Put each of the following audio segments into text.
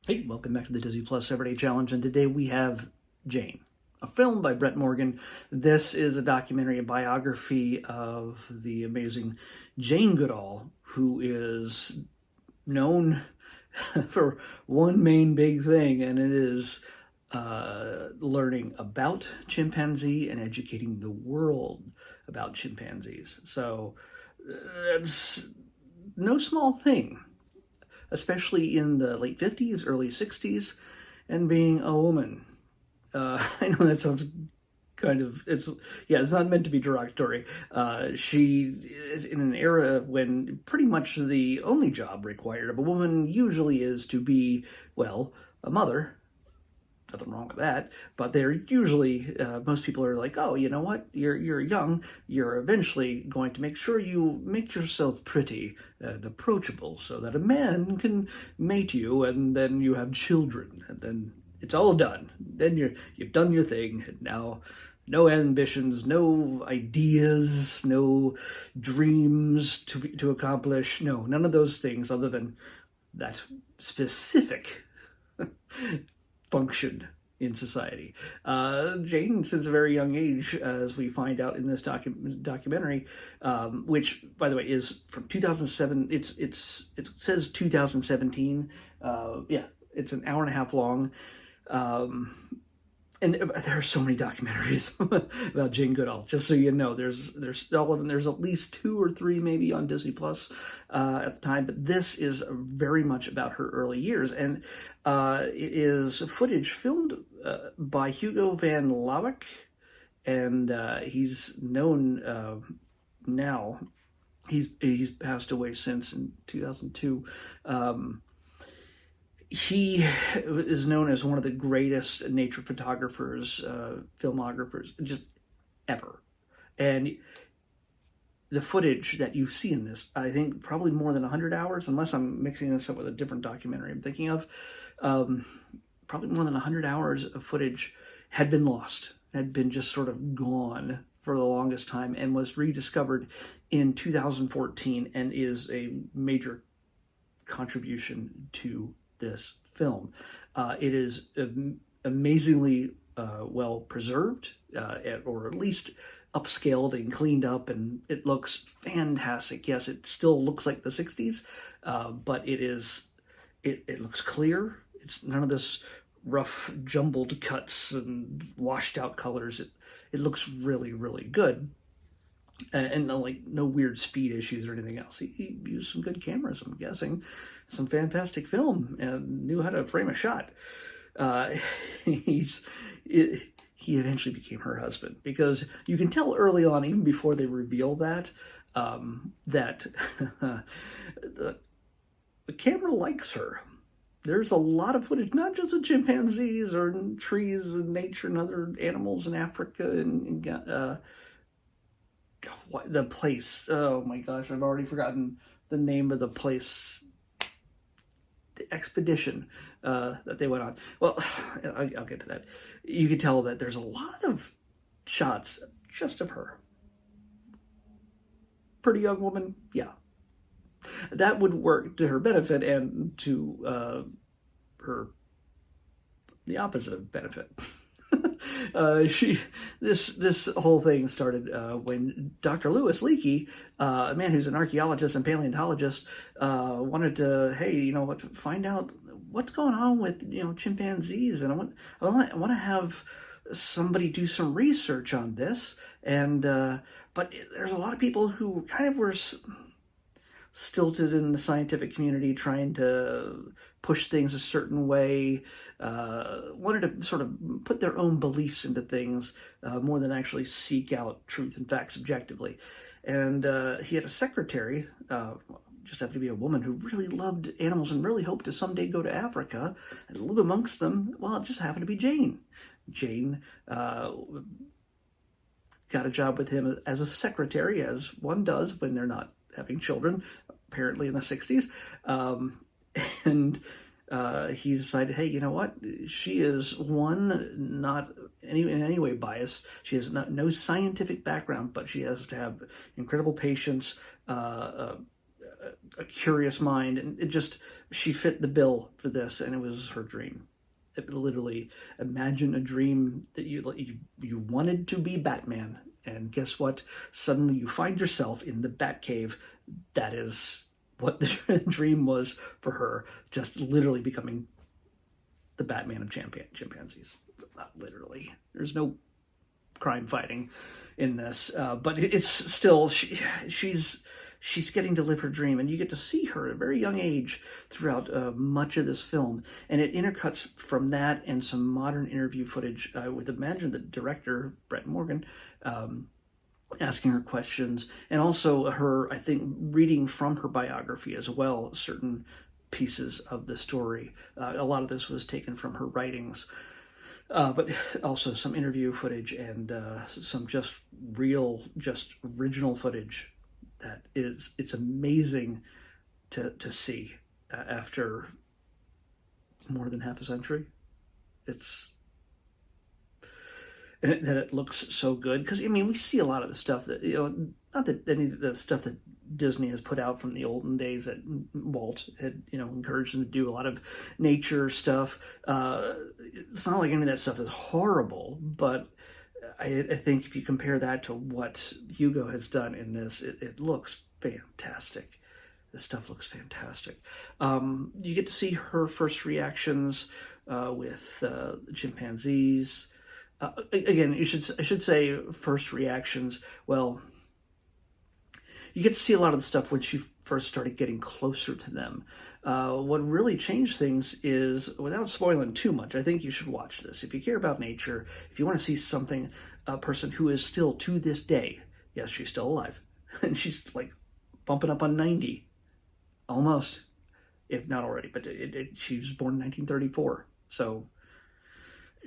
Hey, welcome back to the Disney Plus Everyday Challenge, and today we have Jane, a film by Brett Morgen. This is a documentary, a biography of the amazing Jane Goodall, who is known for one main big thing, and it is learning about chimpanzee and educating the world about chimpanzees. So it's no small thing, especially in the late 50s, early 60s, and being a woman. I know that sounds it's not meant to be derogatory. She is in an era when pretty much the only job required of a woman usually is to be, well, a mother. Nothing wrong with that, but they're usually, most people are like, oh, you know what, you're young, you're eventually going to make sure you make yourself pretty and approachable so that a man can mate you, and then you have children, and then it's all done. Then you've done your thing, and now no ambitions, no ideas, no dreams to accomplish, no, none of those things other than that specific function in society. Jane, since a very young age, as we find out in this documentary, which, by the way, is from 2007. It says 2017. Yeah, it's an hour and a half long. And there are so many documentaries about Jane Goodall. Just so you know, there's all of them. There's at least 2 or 3 maybe on Disney Plus at the time. But this is very much about her early years, and it is footage filmed by Hugo van Lawick, and he's known now. He's passed away since in 2002. He is known as one of the greatest nature photographers, filmographers, just ever. And the footage that you see in this, I think probably more than 100 hours, unless I'm mixing this up with a different documentary I'm thinking of, probably more than 100 hours of footage had been lost, had been just sort of gone for the longest time, and was rediscovered in 2014 and is a major contribution to this film. It is amazingly well preserved, or at least upscaled and cleaned up, and it looks fantastic. Yes, it still looks like the 60s, but it looks clear. It's none of this rough, jumbled cuts and washed out colors. It looks really, really good. And like no weird speed issues or anything else. He used some good cameras, I'm guessing, some fantastic film, and knew how to frame a shot. He eventually became her husband, because you can tell early on, even before they reveal that, that the camera likes her. There's a lot of footage, not just of chimpanzees or trees and nature and other animals in Africa and the place. Oh my gosh, I've already forgotten the name of the place. The expedition that they went on. Well, I'll get to that. You can tell that there's a lot of shots just of her. Pretty young woman, yeah. That would work to her benefit, and to the opposite of benefit. This whole thing started when Dr. Louis Leakey, a man who's an archaeologist and paleontologist, wanted to, hey, you know what, find out what's going on with, chimpanzees, and I want to have somebody do some research on this, and but there's a lot of people who kind of were stilted in the scientific community, trying to push things a certain way, wanted to sort of put their own beliefs into things more than actually seek out truth and facts objectively. And he had a secretary, just happened to be a woman, who really loved animals and really hoped to someday go to Africa and live amongst them. Well, it just happened to be Jane. Jane got a job with him as a secretary, as one does when they're not having children, apparently in the 60s. And he decided, hey, you know what? She is, one, not in any way biased. She has no scientific background, but she has to have incredible patience, a curious mind, and she fit the bill for this, and it was her dream. It literally, imagine a dream that you wanted to be Batman, and guess what? Suddenly you find yourself in the Batcave. That is what the dream was for her, just literally becoming the Batman of chimpanzees. Not literally. There's no crime fighting in this, but it's still she's getting to live her dream, and you get to see her at a very young age throughout much of this film, and it intercuts from that and some modern interview footage with, imagine, the director Brett Morgen asking her questions, and also her, I think, reading from her biography as well, certain pieces of the story. A lot of this was taken from her writings, but also some interview footage and some just original footage that it's amazing to see after more than half a century. That it looks so good, because I mean, we see a lot of the stuff that, not that any of the stuff that Disney has put out from the olden days that Walt had, encouraged them to do, a lot of nature stuff. It's not like any of that stuff is horrible, but I think if you compare that to what Hugo has done in this, it looks fantastic. This stuff looks fantastic. You get to see her first reactions with the chimpanzees. Again, I should say first reactions. Well, you get to see a lot of the stuff when she first started getting closer to them. What really changed things is, without spoiling too much, I think you should watch this. If you care about nature, if you want to see something, a person who is still to this day, yes, she's still alive, and she's like bumping up on 90, almost, if not already, but she was born in 1934, so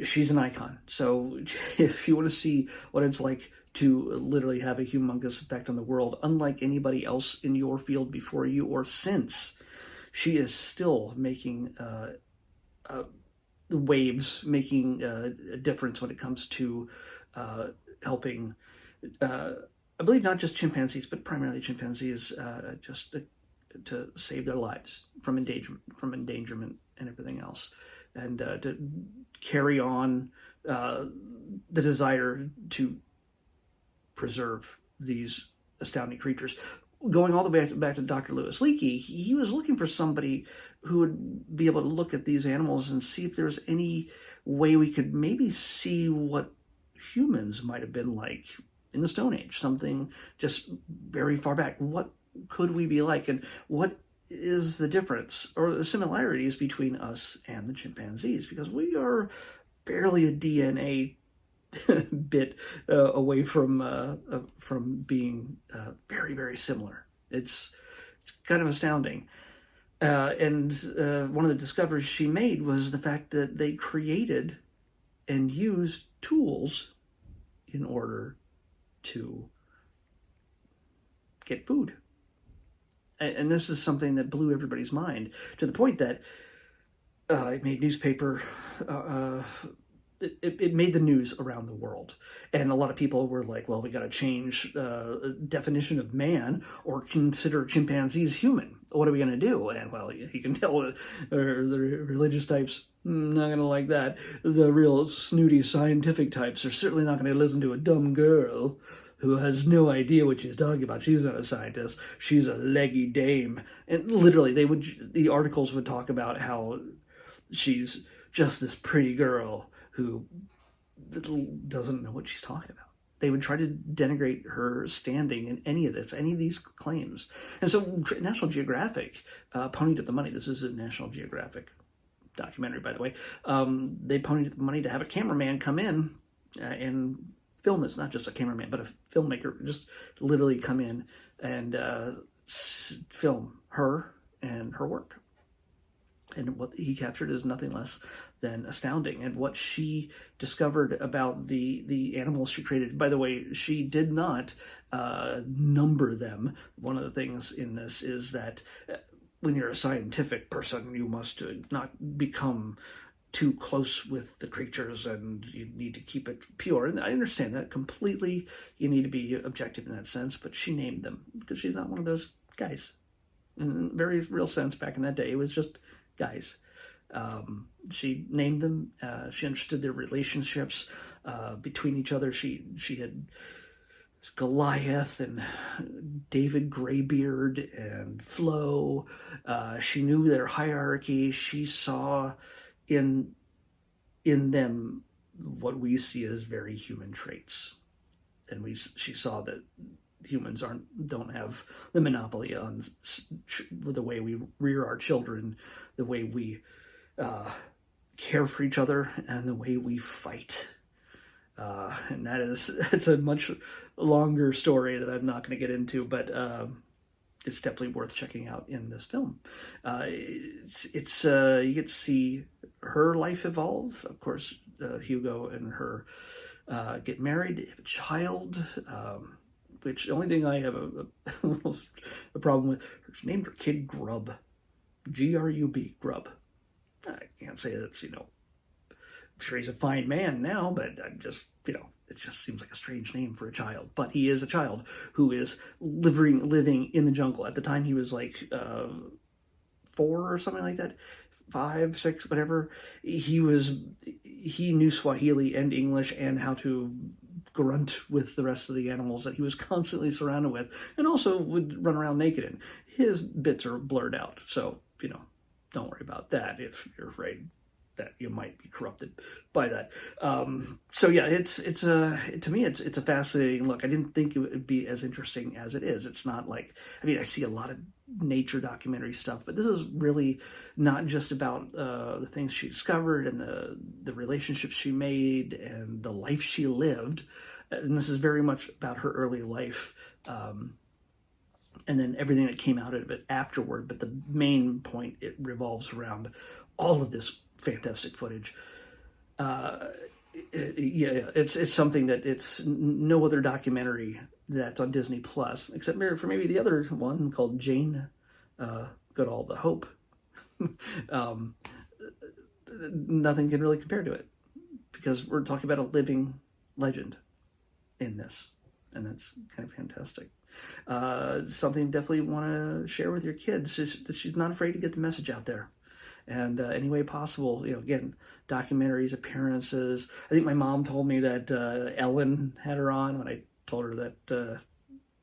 she's an icon. So if you want to see what it's like to literally have a humongous effect on the world, unlike anybody else in your field before you or since, she is still making waves, making a difference when it comes to helping, I believe, not just chimpanzees, but primarily chimpanzees, just to save their lives from endangerment and everything else, and to carry on the desire to preserve these astounding creatures. Going all the way back to Dr. Louis Leakey, he was looking for somebody who would be able to look at these animals and see if there's any way we could maybe see what humans might have been like in the Stone Age, something just very far back. What could we be like, and what is the difference or the similarities between us and the chimpanzees? Because we are barely a DNA bit away from being very, very similar. It's kind of astounding. And one of the discoveries she made was the fact that they created and used tools in order to get food. And this is something that blew everybody's mind, to the point that it made newspaper, it made the news around the world. And a lot of people were like, well, we got to change the definition of man or consider chimpanzees human. What are we going to do? And, well, you can tell the religious types, not going to like that. The real snooty scientific types are certainly not going to listen to a dumb girl who has no idea what she's talking about. She's not a scientist. She's a leggy dame. And literally, the articles would talk about how she's just this pretty girl who doesn't know what she's talking about. They would try to denigrate her standing in any of these claims. And so National Geographic ponied up the money. This is a National Geographic documentary, by the way. They ponied up the money to have a cameraman come in and film this. Not just a cameraman, but a filmmaker just literally come in and film her and her work. And what he captured is nothing less than astounding. And what she discovered about the animals she created, by the way, she did not number them. One of the things in this is that when you're a scientific person, you must not become too close with the creatures, and you need to keep it pure. And I understand that completely. You need to be objective in that sense, but she named them because she's not one of those guys. in a very real sense. Back in that day, it was just guys. She named them. She understood their relationships between each other. She had Goliath and David Greybeard and Flo. She knew their hierarchy. She saw in them what we see as very human traits, and she saw that humans don't have the monopoly on the way we rear our children, the way we care for each other, and the way we fight. And it's a much longer story that I'm not going to get into, but it's definitely worth checking out in this film. It's you get to see her life evolve. Of course, Hugo and her get married, have a child. Which the only thing I have a problem with, she named her kid Grub, Grub, Grub. I can't say that's, I'm sure he's a fine man now, but I'm just, it just seems like a strange name for a child. But he is a child who is living in the jungle. At the time, he was like 4 or something like that, 5, 6, whatever. He knew Swahili and English and how to grunt with the rest of the animals that he was constantly surrounded with, and also would run around naked. And his bits are blurred out, so don't worry about that if you're afraid that you might be corrupted by that. So yeah, to me it's a fascinating look. I didn't think it would be as interesting as it is. It's not like, I see a lot of nature documentary stuff, but this is really not just about the things she discovered and the relationships she made and the life she lived. And this is very much about her early life, and then everything that came out of it afterward. But the main point, it revolves around all of this fantastic footage. It's something that it's no other documentary that's on Disney Plus, except for maybe the other one called Jane Goodall, The Hope. Nothing can really compare to it, because we're talking about a living legend in this, and that's kind of fantastic. Something definitely want to share with your kids. She's not afraid to get the message out there. And any way possible, again, documentaries, appearances. I think my mom told me that Ellen had her on when I told her that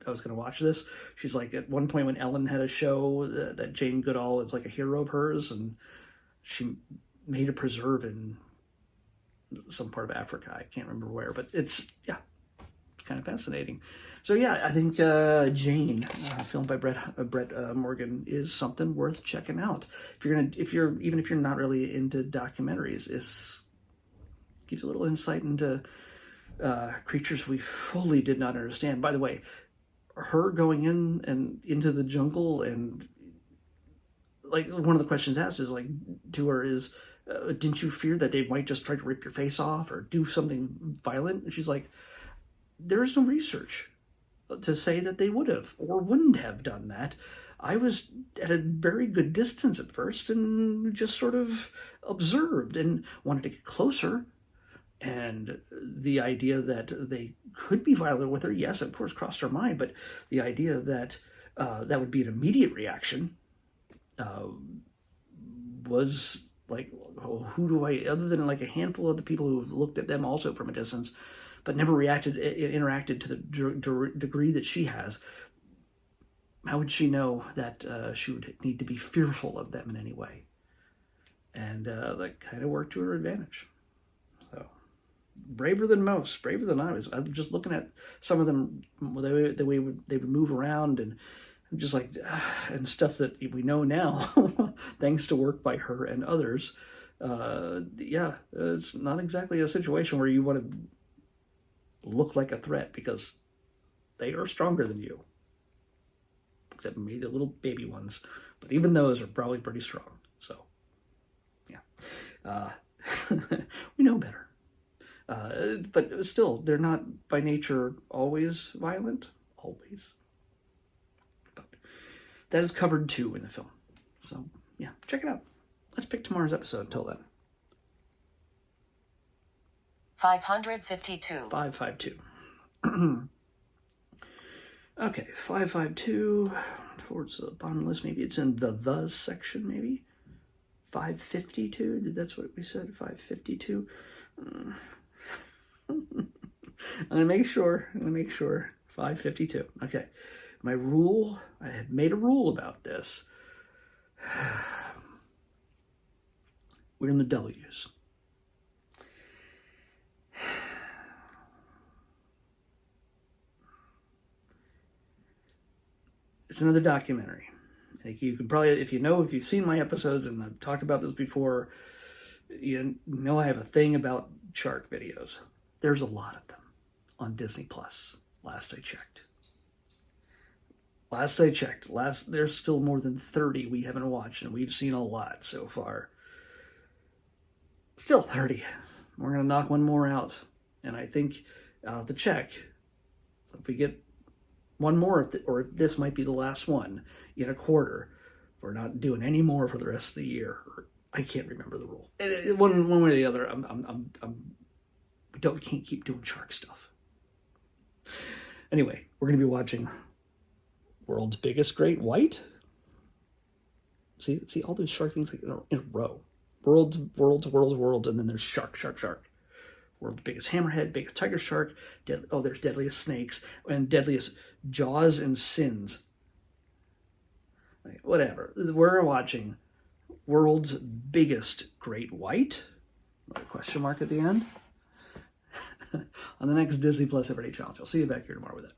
I was going to watch this. She's like, at one point when Ellen had a show, that Jane Goodall is like a hero of hers, and she made a preserve in some part of Africa. I can't remember where, but it's kind of fascinating. So yeah, I think Jane, filmed by Brett Morgen, is something worth checking out. Even if you're not really into documentaries, it gives you a little insight into creatures we fully did not understand. By the way, her going into the jungle, and like one of the questions asked is like to her is, didn't you fear that they might just try to rip your face off or do something violent? And she's like, there is no research to say that they would have or wouldn't have done that. I was at a very good distance at first and just sort of observed and wanted to get closer. And the idea that they could be violent with her, yes, of course, crossed her mind. But the idea that that would be an immediate reaction was like, who do I, other than like a handful of the people who have looked at them also from a distance, but never interacted to the degree that she has. How would she know that she would need to be fearful of them in any way? And that kind of worked to her advantage. So, braver than most, braver than I was. I'm just looking at some of them, the way they would move around, and I'm just like, and stuff that we know now, thanks to work by her and others. It's not exactly a situation where you want to look like a threat, because they are stronger than you, except maybe the little baby ones, but even those are probably pretty strong. So we know better, but still, they're not by nature always violent, but that is covered too in the film. So yeah, check it out. Let's pick tomorrow's episode. Until then, 552. 552. Okay, 552. towards the bottom of the list. Maybe it's in the section, maybe. 552, that's what we said, 552. I'm gonna make sure, 552. Okay, my rule, I had made a rule about this. We're in the W's. It's another documentary. You can probably, if you've seen my episodes, and I've talked about this before, you know I have a thing about shark videos. There's a lot of them on Disney Plus, last I checked. There's still more than 30 we haven't watched, and we've seen a lot so far. Still 30. We're going to knock one more out. And I think I'll have to check. If we get one more, or this might be the last one in a quarter, we're not doing any more for the rest of the year. I can't remember the rule. One way or the other, can't keep doing shark stuff. Anyway, we're going to be watching World's Biggest Great White. See all those shark things like in a row. Worlds, and then there's shark. World's biggest hammerhead, biggest tiger shark. There's deadliest snakes and deadliest jaws and sins. Whatever. We're watching World's Biggest Great White. Question mark at the end. On the next Disney Plus Everyday Challenge. I'll see you back here tomorrow with it.